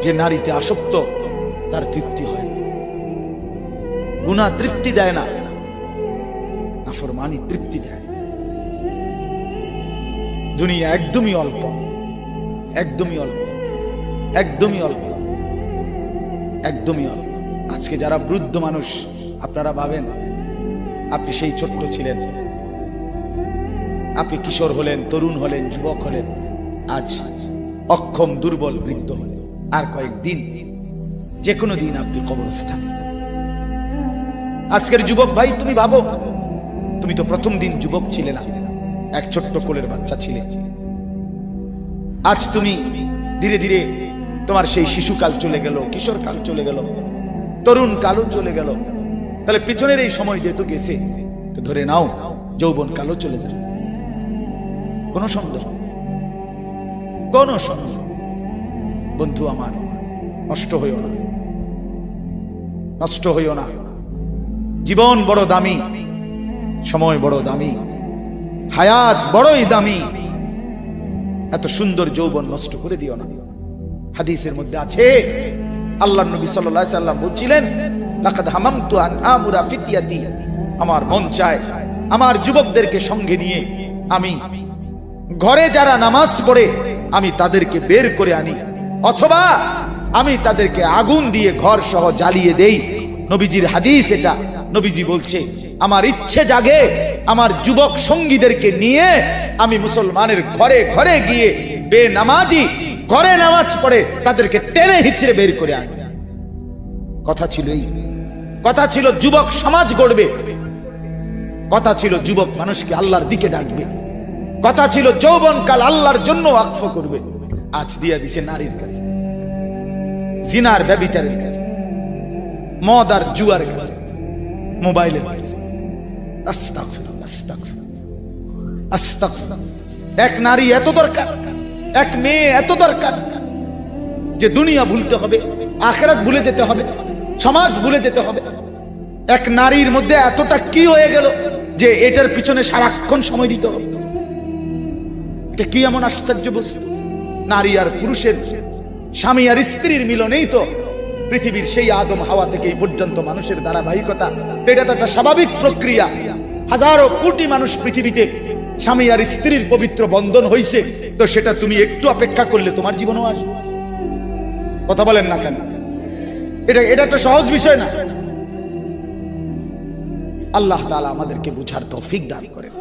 যে নারীতে আসক্ত তার তৃপ্তি হয় না। গুনাহ তৃপ্তি দেয় না, নাফরমানি তৃপ্তি দেয়। দুনিয়া একদমই অল্প, একদমই অল্প, একদমই অল্প, একদমই অল্প। আজকে যারা বৃদ্ধ মানুষ, আপনারা ভাবেন আপনি সেই ছোট্ট ছিলেন, আপনি কিশোর হলেন, তরুণ হলেন, যুবক হলেন, আজ অক্ষম দুর্বল বৃদ্ধ হলেন। আর কয়েকদিন, যে কোনো দিন আপনি কবরস্থান। আজকের যুবক ভাই, তুমি ভাবো, তুমি তো প্রথম দিন যুবক ছিলে না, এক ছোট্ট কোলের বাচ্চা ছিলে। আজ তুমি ধীরে ধীরে তোমার সেই শিশুকাল চলে গেল, কিশোর কাল চলে গেল, তরুণ কালও চলে গেল। তাহলে পিছনের এই সময় যেহেতু গেছে, তো ধরে নাও যৌবন কালও চলে যাবে। কোনো সন্দেহ, কোনো সন্দেহ। বন্ধু আমার, নষ্ট হইও না, নষ্ট হইও না। জীবন বড় দামি, সময় বড় দামি, হায়াত বড়ই দামি। এত সুন্দর যৌবন নষ্ট করে দিও না। হাদিসের মধ্যে আছে, আল্লাহর নবী সাল্লাল্লাহু আলাইহি সাল্লাম বলছিলেন, লাকাদ হামামতু আন আমুরা ফিতিয়াতি, আমার মন চায় আমার যুবকদেরকে সঙ্গে নিয়ে আমি ঘরে যারা নামাজ পড়ে আমি তাদেরকে বের করে আনি, অথবা আমি তাদেরকে আগুন দিয়ে ঘর সহ জ্বালিয়ে দেই। নবীজির হাদিস এটা। নবীজি বলছে, আমার ইচ্ছে জাগে আমার যুবক সঙ্গীদেরকে নিয়ে আমি মুসলমানের ঘরে ঘরে গিয়ে বেনামাজি ঘরে নামাজ পড়ে তাদেরকে টেনে হিচড়ে বের করে আনি। কথা ছিল এই, কথা ছিল যুবক সমাজ গড়বে, কথা ছিল যুবক মানুষকে আল্লাহর দিকে ডাকবে, কথা ছিল যৌবনকাল আল্লাহর জন্য ওয়াকফ করবে। আজ দিয়া দিছে নারীর কাছে, জিনার ব্যভিচারের কাছে, মদ আর জুয়ার কাছে, মোবাইলের কাছে। আস্তাগফিরুল্লাহ, আস্তাগফিরুল্লাহ, আস্তাগফিরুল্লাহ। এক নারী এত দরকার, এক মেয়ে এত দরকার যে দুনিয়া ভুলতে হবে, আখিরাত ভুলে যেতে হবে, সমাজ ভুলে যেতে হবে। এক নারীর মধ্যে এতটা কি হয়ে গেল যে এটার পিছনে সারাক্ষণ সময় দিতে হবে। এটা কি এমন আশ্চর্য বস্তু? নারী আর পুরুষের, স্বামী আর স্ত্রীর মিলনেই তো পৃথিবীর সেই আদম হাওয়া থেকে এই পর্যন্ত মানুষের ধারাবাহিকতা। এটা তো একটা স্বাভাবিক প্রক্রিয়া। হাজারো কোটি মানুষ পৃথিবীতে স্বামী আর স্ত্রীর পবিত্র বন্ধন হইছে, তো সেটা তুমি একটু অপেক্ষা করলে তোমার জীবনও আসবে। কথা বলেন না কেন? এটা তো সহজ বিষয় না। আল্লাহ তাআলা আমাদেরকে বুঝার তৌফিক দান করেন।